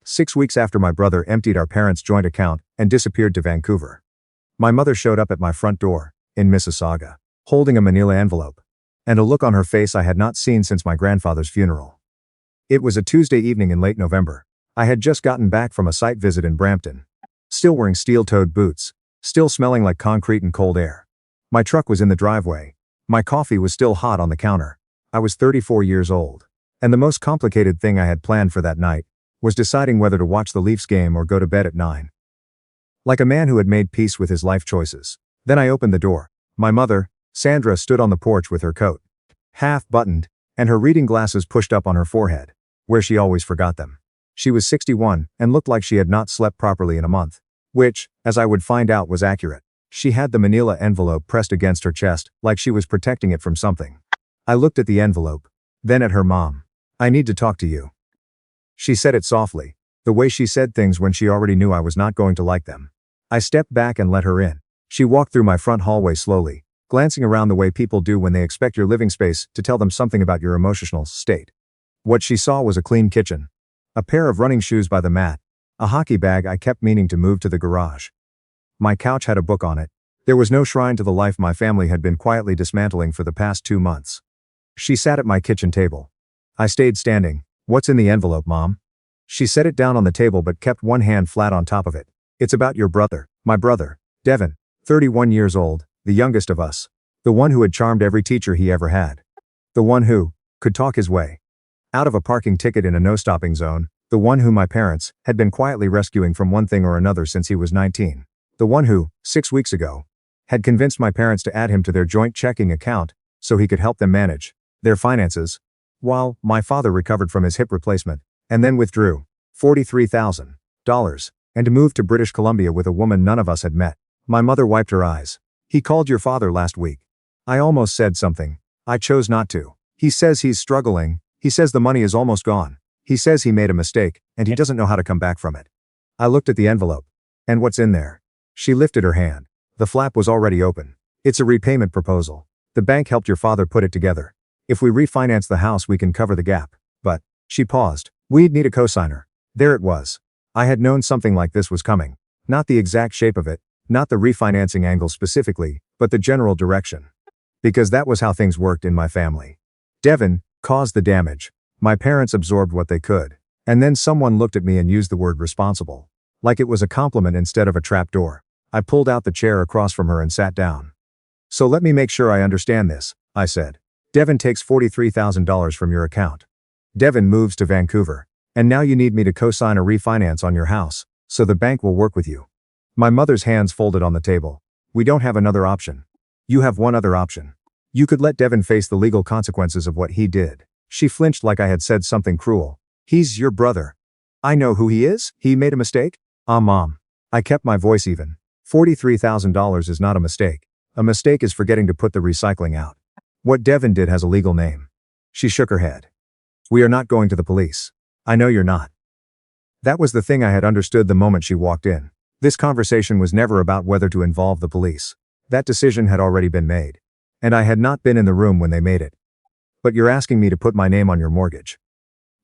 6 weeks after my brother emptied our parents' joint account and disappeared to Vancouver. My mother showed up at my front door, in Mississauga, holding a manila envelope, and a look on her face I had not seen since my grandfather's funeral. It was a Tuesday evening in late November. I had just gotten back from a site visit in Brampton. Still wearing steel-toed boots, still smelling like concrete and cold air. My truck was in the driveway. My coffee was still hot on the counter. I was 34 years old. And the most complicated thing I had planned for that night was deciding whether to watch the Leafs game or go to bed at 9. Like a man who had made peace with his life choices. Then I opened the door. My mother, Sandra, stood on the porch with her coat half buttoned, and her reading glasses pushed up on her forehead, where she always forgot them. She was 61 and looked like she had not slept properly in a month. Which, as I would find out, was accurate. She had the manila envelope pressed against her chest, like she was protecting it from something. I looked at the envelope, then at her mom. "I need to talk to you." She said it softly, the way she said things when she already knew I was not going to like them. I stepped back and let her in. She walked through my front hallway slowly, glancing around the way people do when they expect your living space to tell them something about your emotional state. What she saw was a clean kitchen, a pair of running shoes by the mat, a hockey bag I kept meaning to move to the garage. My couch had a book on it. There was no shrine to the life my family had been quietly dismantling for the past 2 months. She sat at my kitchen table. I stayed standing. "What's in the envelope, Mom?" She set it down on the table but kept one hand flat on top of it. "It's about your brother, my brother, Devin, 31 years old, the youngest of us. The one who had charmed every teacher he ever had. The one who could talk his way out of a parking ticket in a no-stopping zone. The one who my parents had been quietly rescuing from one thing or another since he was 19. The one who, 6 weeks ago, had convinced my parents to add him to their joint checking account so he could help them manage their finances, while my father recovered from his hip replacement, and then withdrew $43,000, and moved to British Columbia with a woman none of us had met." My mother wiped her eyes. "He called your father last week." I almost said something. I chose not to. "He says he's struggling. He says the money is almost gone. He says he made a mistake, and he doesn't know how to come back from it." I looked at the envelope. "And what's in there?" She lifted her hand. The flap was already open. "It's a repayment proposal. The bank helped your father put it together. If we refinance the house we can cover the gap. But," she paused, "we'd need a cosigner." There it was. I had known something like this was coming. Not the exact shape of it, not the refinancing angle specifically, but the general direction. Because that was how things worked in my family. Devin caused the damage. My parents absorbed what they could. And then someone looked at me and used the word responsible. Like it was a compliment instead of a trapdoor. I pulled out the chair across from her and sat down. "So let me make sure I understand this," I said. "Devin takes $43,000 from your account. Devin moves to Vancouver. And now you need me to co-sign a refinance on your house, so the bank will work with you." My mother's hands folded on the table. "We don't have another option. You have one other option. You could let Devin face the legal consequences of what he did." She flinched like I had said something cruel. "He's your brother." "I know who he is. He made a mistake?" Mom." I kept my voice even. $43,000 is not a mistake. A mistake is forgetting to put the recycling out. What Devin did has a legal name." She shook her head. "We are not going to the police." "I know you're not." That was the thing I had understood the moment she walked in. This conversation was never about whether to involve the police. That decision had already been made. And I had not been in the room when they made it. "But you're asking me to put my name on your mortgage.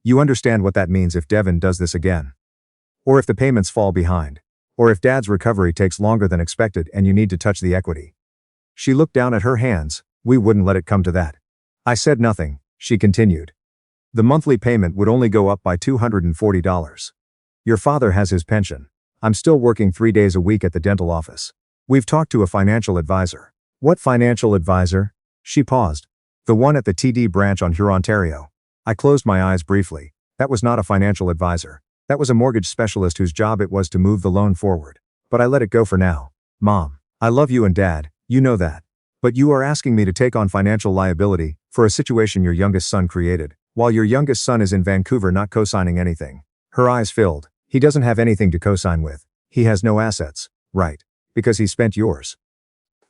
You understand what that means if Devin does this again? Or if the payments fall behind? Or if Dad's recovery takes longer than expected and you need to touch the equity?" She looked down at her hands. "We wouldn't let it come to that." I said nothing. She continued. "The monthly payment would only go up by $240. Your father has his pension. I'm still working 3 days a week at the dental office. We've talked to a financial advisor." "What financial advisor?" She paused. "The one at the TD branch on Huron, Ontario." I closed my eyes briefly. That was not a financial advisor. That was a mortgage specialist whose job it was to move the loan forward. But I let it go for now. "Mom, I love you and Dad, you know that. But you are asking me to take on financial liability for a situation your youngest son created, while your youngest son is in Vancouver not co-signing anything." Her eyes filled. "He doesn't have anything to co-sign with. He has no assets, right? Because he spent yours."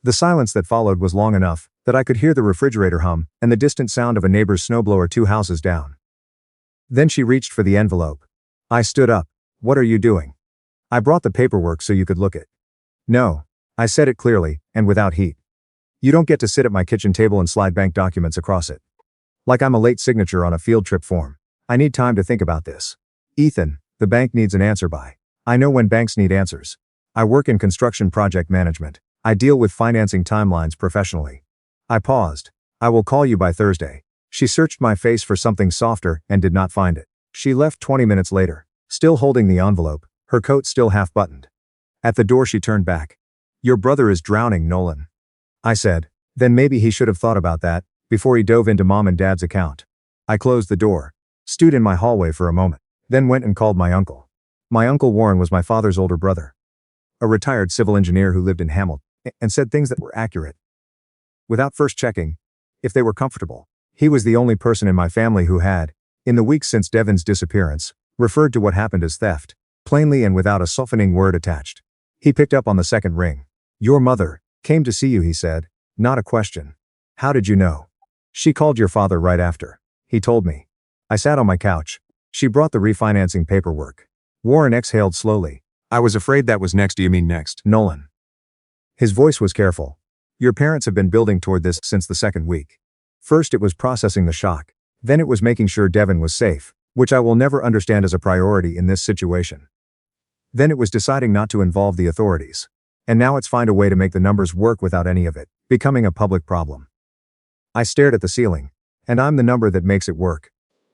The silence that followed was long enough that I could hear the refrigerator hum and the distant sound of a neighbor's snowblower 2 houses down. Then she reached for the envelope. I stood up. "What are you doing?" "I brought the paperwork so you could look at." "No." I said it clearly, and without heat. "You don't get to sit at my kitchen table and slide bank documents across it. Like I'm a late signature on a field trip form. I need time to think about this." "Ethan, The bank needs an answer by. I know when banks need answers. I work in construction project management. I deal with financing timelines professionally. I paused. I will call you by Thursday. She searched my face for something softer and did not find it. She left 20 minutes later, still holding the envelope, her coat still half buttoned. At the door she turned back. Your brother is drowning, Nolan. I said. Then maybe he should have thought about that before he dove into mom and dad's account. I closed the door, stood in my hallway for a moment, then went and called my uncle. My uncle Warren was my father's older brother, a retired civil engineer who lived in Hamilton, and said things that were accurate without first checking if they were comfortable. He was the only person in my family who had, in the weeks since Devin's disappearance, referred to what happened as theft, plainly and without a softening word attached. He picked up on the second ring. Your mother came to see you, he said. Not a question. How did you know? She called your father right after. He told me. I sat on my couch. She brought the refinancing paperwork. Warren exhaled slowly. I was afraid that was next. Do you mean next, Nolan? His voice was careful. Your parents have been building toward this since the second week. First it was processing the shock. Then it was making sure Devin was safe, which I will never understand as a priority in this situation. Then it was deciding not to involve the authorities. And now it's find a way to make the numbers work without any of it becoming a public problem. I stared at the ceiling. And I'm the number that makes it work.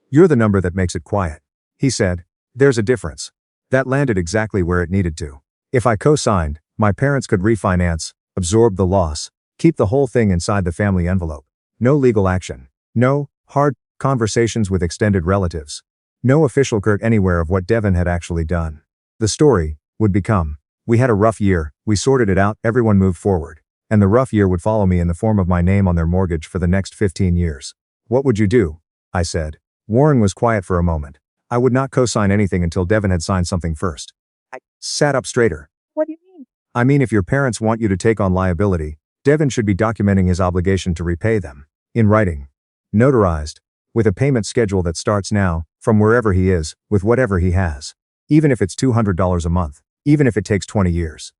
You're the number that makes it quiet. He said. There's a difference. That landed exactly where it needed to. If I co-signed, my parents could refinance, absorb the loss, keep the whole thing inside the family envelope. No legal action. No hard conversations with extended relatives. No official cert anywhere of what Devin had actually done. The story would become, we had a rough year, we sorted it out, everyone moved forward. And the rough year would follow me in the form of my name on their mortgage for the next 15 years. What would you do? I said. Warren was quiet for a moment. I would not co-sign anything until Devin had signed something first. I sat up straighter. What do you mean? I mean, if your parents want you to take on liability, Devin should be documenting his obligation to repay them. In writing. Notarized. With a payment schedule that starts now, from wherever he is, with whatever he has. Even if it's $200 a month. Even if it takes 20 years.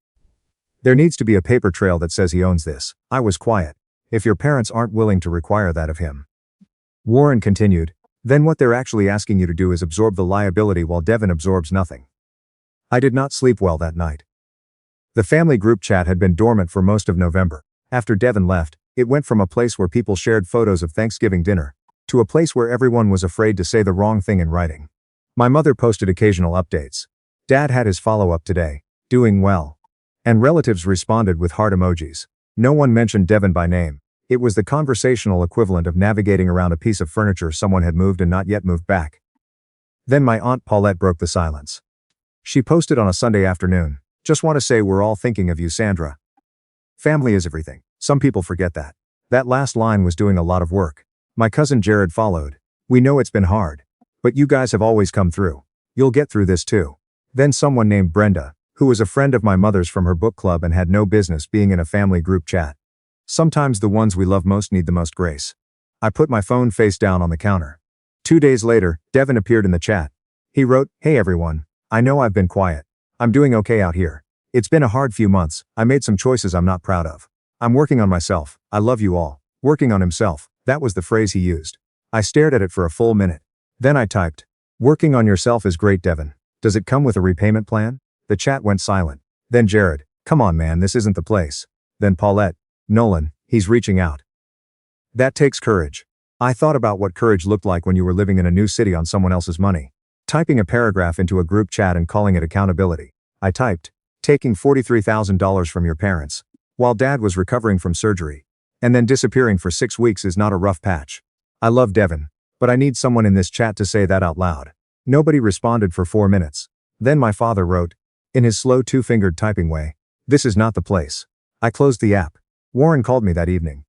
There needs to be a paper trail that says he owns this. I was quiet. If your parents aren't willing to require that of him. Warren continued. Then what they're actually asking you to do is absorb the liability while Devin absorbs nothing. I did not sleep well that night. The family group chat had been dormant for most of November. After Devin left, it went from a place where people shared photos of Thanksgiving dinner, to a place where everyone was afraid to say the wrong thing in writing. My mother posted occasional updates. Dad had his follow-up today, doing well. And relatives responded with heart emojis. No one mentioned Devin by name. It was the conversational equivalent of navigating around a piece of furniture someone had moved and not yet moved back. Then my Aunt Paulette broke the silence. She posted on a Sunday afternoon. Just want to say we're all thinking of you, Sandra. Family is everything. Some people forget that. That last line was doing a lot of work. My cousin Jared followed. We know it's been hard. But you guys have always come through. You'll get through this too. Then someone named Brenda, who was a friend of my mother's from her book club and had no business being in a family group chat. Sometimes the ones we love most need the most grace. I put my phone face down on the counter. 2 days later, Devin appeared in the chat. He wrote, "Hey everyone. I know I've been quiet. I'm doing okay out here. It's been a hard few months. I made some choices I'm not proud of. I'm working on myself. I love you all." Working on himself. That was the phrase he used. I stared at it for a full minute. Then I typed, "Working on yourself is great, Devin. Does it come with a repayment plan?" The chat went silent. Then Jared, "Come on man, this isn't the place." Then Paulette, "Nolan, he's reaching out." That takes courage. I thought about what courage looked like when you were living in a new city on someone else's money. Typing a paragraph into a group chat and calling it accountability. I typed, "Taking $43,000 from your parents, while dad was recovering from surgery, and then disappearing for 6 weeks is not a rough patch. I love Devin, but I need someone in this chat to say that out loud." Nobody responded for 4 minutes. Then my father wrote, in his slow 2-fingered typing way, "This is not the place." I closed the app. Warren called me that evening.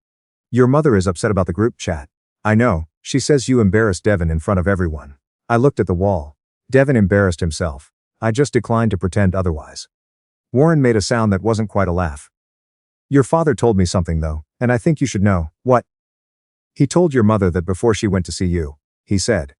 "Your mother is upset about the group chat." "I know, she says you embarrassed Devin in front of everyone." I looked at the wall. Devin embarrassed himself. I just declined to pretend otherwise. Warren made a sound that wasn't quite a laugh. "Your father told me something though, and I think you should know." "What?" "He told your mother that before she went to see you, he said,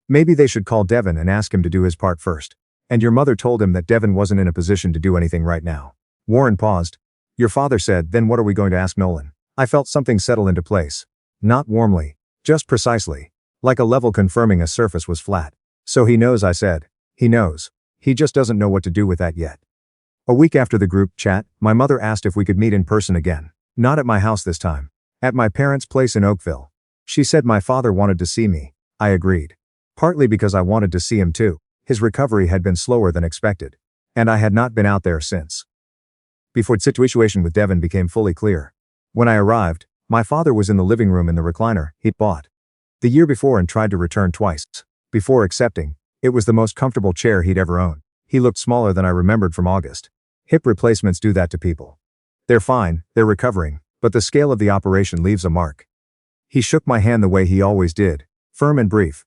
maybe they should call Devin and ask him to do his part first. And your mother told him that Devin wasn't in a position to do anything right now." Warren paused. "Your father said, then what are we going to ask Nolan?" I felt something settle into place. Not warmly, just precisely. Like a level confirming a surface was flat. "So he knows," I said. He knows. He just doesn't know what to do with that yet. A week after the group chat, my mother asked if we could meet in person again. Not at my house this time. At my parents' place in Oakville. She said my father wanted to see me. I agreed. Partly because I wanted to see him too. His recovery had been slower than expected. And I had not been out there since. Before the situation with Devin became fully clear. When I arrived, my father was in the living room in the recliner he'd bought the year before and tried to return twice. Before accepting, it was the most comfortable chair he'd ever owned. He looked smaller than I remembered from August. Hip replacements do that to people. They're fine, they're recovering, but the scale of the operation leaves a mark. He shook my hand the way he always did, firm and brief.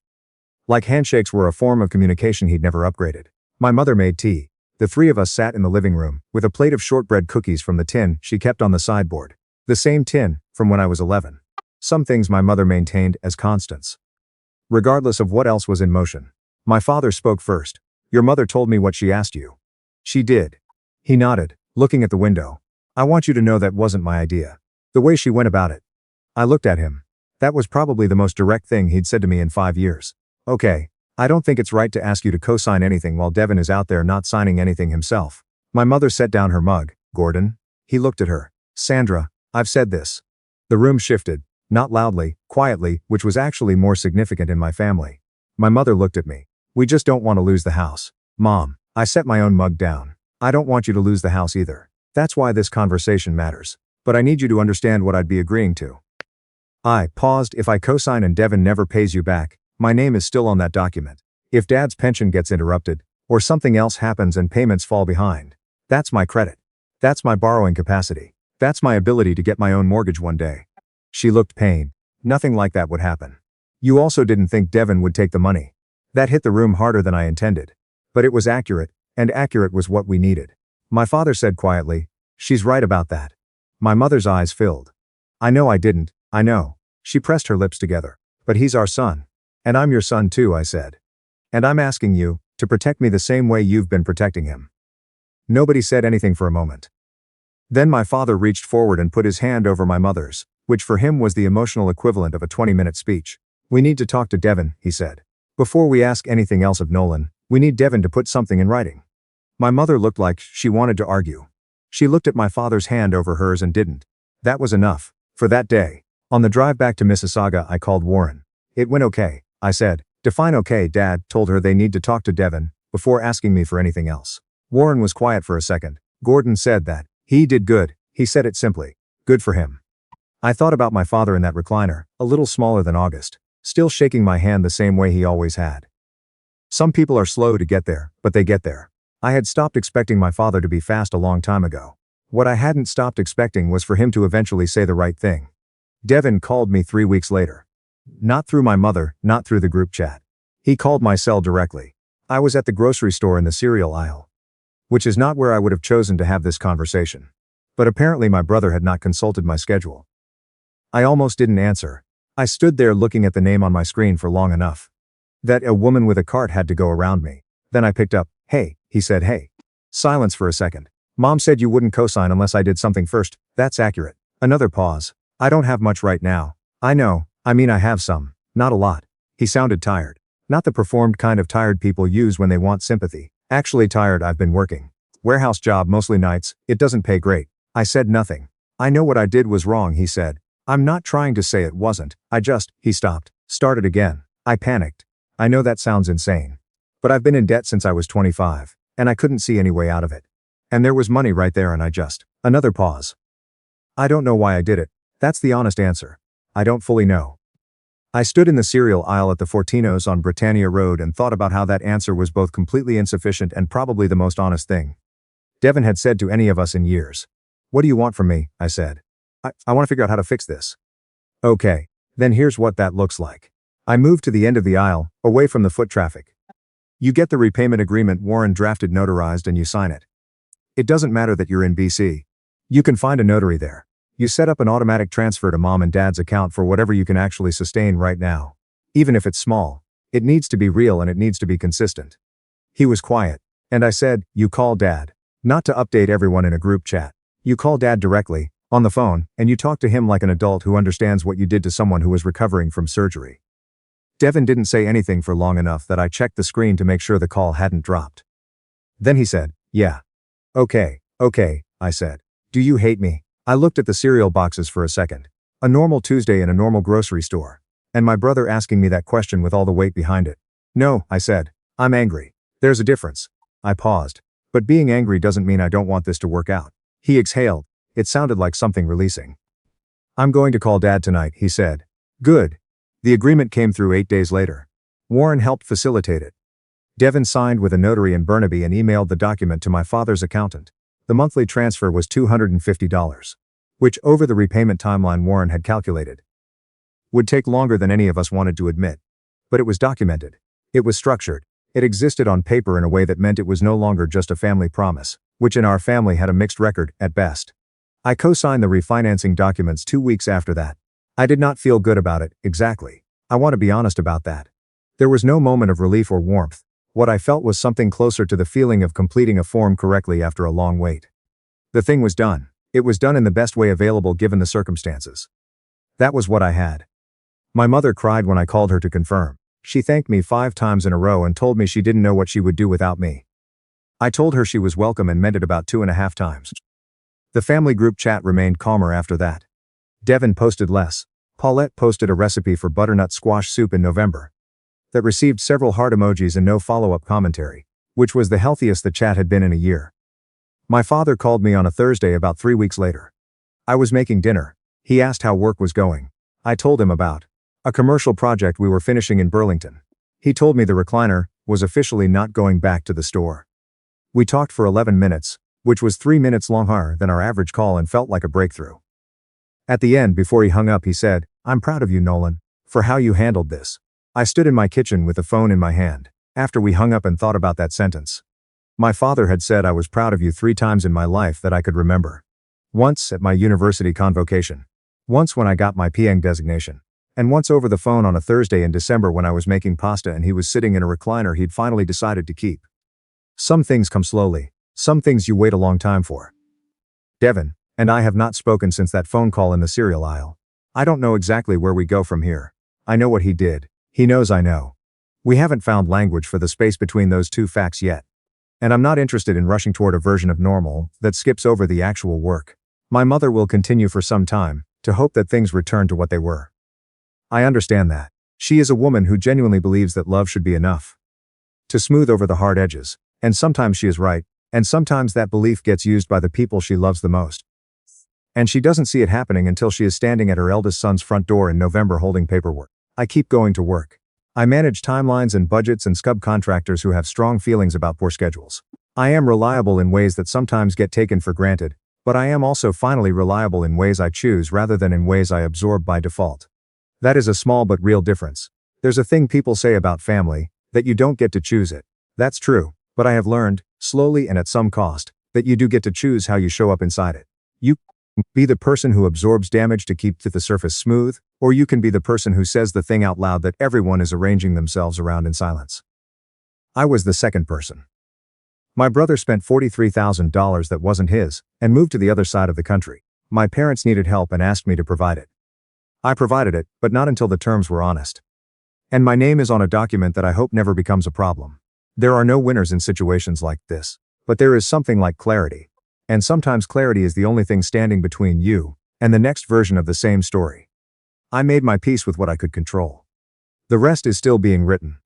Like handshakes were a form of communication he'd never upgraded. My mother made tea. The three of us sat in the living room, with a plate of shortbread cookies from the tin she kept on the sideboard. The same tin, from when I was 11. Some things my mother maintained as constants. Regardless of what else was in motion. My father spoke first. Your mother told me what she asked you. She did. He nodded, looking at the window. I want you to know that wasn't my idea. The way she went about it. I looked at him. That was probably the most direct thing he'd said to me in 5 years. Okay. I don't think it's right to ask you to co-sign anything while Devin is out there not signing anything himself. My mother set down her mug. Gordon. He looked at her. Sandra, I've said this. The room shifted, not loudly, quietly, which was actually more significant in my family. My mother looked at me. We just don't want to lose the house. Mom, I set my own mug down. I don't want you to lose the house either. That's why this conversation matters. But I need you to understand what I'd be agreeing to. I paused. If I co-sign and Devin never pays you back, my name is still on that document. If Dad's pension gets interrupted, or something else happens and payments fall behind, that's my credit. That's my borrowing capacity. That's my ability to get my own mortgage one day. She looked pained. Nothing like that would happen. You also didn't think Devin would take the money. That hit the room harder than I intended. But it was accurate, and accurate was what we needed. My father said quietly, she's right about that. My mother's eyes filled. I know I didn't, I know. She pressed her lips together. But he's our son. And I'm your son too, I said. And I'm asking you to protect me the same way you've been protecting him. Nobody said anything for a moment. Then my father reached forward and put his hand over my mother's, which for him was the emotional equivalent of a 20-minute speech. We need to talk to Devin, he said. Before we ask anything else of Nolan, we need Devin to put something in writing. My mother looked like she wanted to argue. She looked at my father's hand over hers and didn't. That was enough. For that day. On the drive back to Mississauga, I called Warren. It went okay, I said. Define okay, Dad told her they need to talk to Devin, before asking me for anything else. Warren was quiet for a second. Gordon said that. He did good, he said it simply. Good for him. I thought about my father in that recliner, a little smaller than August, still shaking my hand the same way he always had. Some people are slow to get there, but they get there. I had stopped expecting my father to be fast a long time ago. What I hadn't stopped expecting was for him to eventually say the right thing. Devin called me 3 weeks later. Not through my mother, not through the group chat. He called my cell directly. I was at the grocery store in the cereal aisle. Which is not where I would have chosen to have this conversation. But apparently my brother had not consulted my schedule. I almost didn't answer. I stood there looking at the name on my screen for long enough. That a woman with a cart had to go around me. Then I picked up. Hey, he said, hey. Silence for a second. Mom said you wouldn't co-sign unless I did something first. That's accurate. Another pause. I don't have much right now. I know. I mean I have some. Not a lot. He sounded tired. Not the performed kind of tired people use when they want sympathy. Actually tired. I've been working. Warehouse job mostly nights. It doesn't pay great. I said nothing. I know what I did was wrong, he said. I'm not trying to say it wasn't. He stopped. Started again. I panicked. I know that sounds insane. But I've been in debt since I was 25. And I couldn't see any way out of it. And there was money right there and Another pause. I don't know why I did it. That's the honest answer. I don't fully know. I stood in the cereal aisle at the Fortinos on Britannia Road and thought about how that answer was both completely insufficient and probably the most honest thing Devin had said to any of us in years. What do you want from me? I said. I want to figure out how to fix this. Okay. Then here's what that looks like. I moved to the end of the aisle, away from the foot traffic. You get the repayment agreement Warren drafted notarized and you sign it. It doesn't matter that you're in BC. You can find a notary there. You set up an automatic transfer to Mom and Dad's account for whatever you can actually sustain right now. Even if it's small. It needs to be real and it needs to be consistent. He was quiet. And I said, you call Dad. Not to update everyone in a group chat. You call Dad directly, on the phone, and you talk to him like an adult who understands what you did to someone who was recovering from surgery. Devin didn't say anything for long enough that I checked the screen to make sure the call hadn't dropped. Then he said, "Yeah. Okay, I said. "Do you hate me?" I looked at the cereal boxes for a second. A normal Tuesday in a normal grocery store. And my brother asking me that question with all the weight behind it. "No," I said. "I'm angry. There's a difference." I paused. "But being angry doesn't mean I don't want this to work out." He exhaled. It sounded like something releasing. "I'm going to call Dad tonight," he said. "Good." The agreement came through 8 days later. Warren helped facilitate it. Devin signed with a notary in Burnaby and emailed the document to my father's accountant. The monthly transfer was $250, which, over the repayment timeline Warren had calculated, would take longer than any of us wanted to admit. But it was documented. It was structured. It existed on paper in a way that meant it was no longer just a family promise, which in our family had a mixed record, at best. I co-signed the refinancing documents 2 weeks after that. I did not feel good about it, exactly. I want to be honest about that. There was no moment of relief or warmth. What I felt was something closer to the feeling of completing a form correctly after a long wait. The thing was done. It was done in the best way available given the circumstances. That was what I had. My mother cried when I called her to confirm. She thanked me 5 times in a row and told me she didn't know what she would do without me. I told her she was welcome and meant it about 2.5 times. The family group chat remained calmer after that. Devin posted less. Paulette posted a recipe for butternut squash soup in November that received several heart emojis and no follow-up commentary, which was the healthiest the chat had been in a year. My father called me on a Thursday about 3 weeks later. I was making dinner. He asked how work was going. I told him about a commercial project we were finishing in Burlington. He told me the recliner was officially not going back to the store. We talked for 11 minutes, which was 3 minutes longer than our average call and felt like a breakthrough. At the end, before he hung up, he said, "I'm proud of you, Nolan, for how you handled this." I stood in my kitchen with the phone in my hand after we hung up and thought about that sentence. My father had said I was proud of you 3 times in my life that I could remember. Once at my university convocation. Once when I got my PhD designation. And once over the phone on a Thursday in December when I was making pasta and he was sitting in a recliner he'd finally decided to keep. Some things come slowly. Some things you wait a long time for. Devin and I have not spoken since that phone call in the cereal aisle. I don't know exactly where we go from here. I know what he did. He knows I know. We haven't found language for the space between those 2 facts yet. And I'm not interested in rushing toward a version of normal that skips over the actual work. My mother will continue for some time to hope that things return to what they were. I understand that. She is a woman who genuinely believes that love should be enough to smooth over the hard edges, and sometimes she is right, and sometimes that belief gets used by the people she loves the most. And she doesn't see it happening until she is standing at her eldest son's front door in November holding paperwork. I keep going to work. I manage timelines and budgets and subcontractors who have strong feelings about poor schedules. I am reliable in ways that sometimes get taken for granted, but I am also finally reliable in ways I choose rather than in ways I absorb by default. That is a small but real difference. There's a thing people say about family, that you don't get to choose it. That's true, but I have learned, slowly and at some cost, that you do get to choose how you show up inside it. You can be the person who absorbs damage to keep the surface smooth, or you can be the person who says the thing out loud that everyone is arranging themselves around in silence. I was the second person. My brother spent $43,000 that wasn't his, and moved to the other side of the country. My parents needed help and asked me to provide it. I provided it, but not until the terms were honest. And my name is on a document that I hope never becomes a problem. There are no winners in situations like this, but there is something like clarity. And sometimes clarity is the only thing standing between you and the next version of the same story. I made my peace with what I could control. The rest is still being written.